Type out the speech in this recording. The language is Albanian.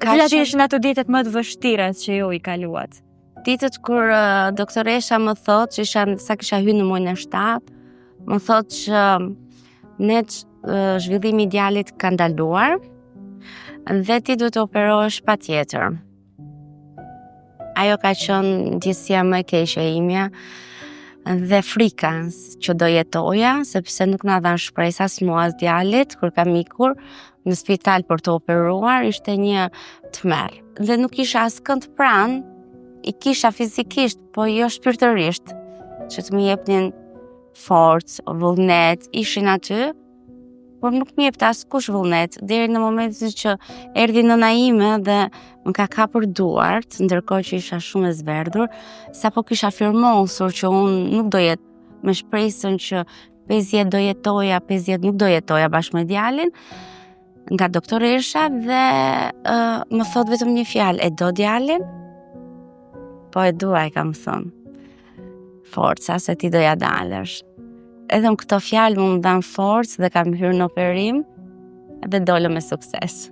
Cilat ishin ato ditët më të vështira që ju i kaluat? Ditët kur doktoresha më thot që sa kisha hyrë në muajin e 7, më thot që zhvillimi i djalit ka ndaluar dhe ti duhet të operohesh patjetër. Ajo ka qenë ndjesia më e keqe e imja dhe frika që do jetoja, sepse nuk na dhan shpresë as mua as djalit kur kam ikur në spital për të operuar, ishte një tmerr. Dhe nuk kisha askënd pranë, i kisha fizikisht, po jo shpirtërisht, që të më jepnin forcë, vullnet, ishin aty, por nuk më jepte askush vullnet, deri në momentin që erdhi nëna ime dhe më ka kapur duart, ndërkohë që isha shumë e zverdhur, sapo kisha firmosur që unë nuk do jetë me shpresën që 50 do jetoja, 50 nuk do jetoja bashkë me djalin, nga doktoresha dhe më thot vetëm një fjalë, e do djalin? Po e dua, e kam thënë. Forca, se ti do ja dalësh. Edhe më këto fjalë më dhanë forcë dhe kam hyrë në operim dhe dolëm me sukses.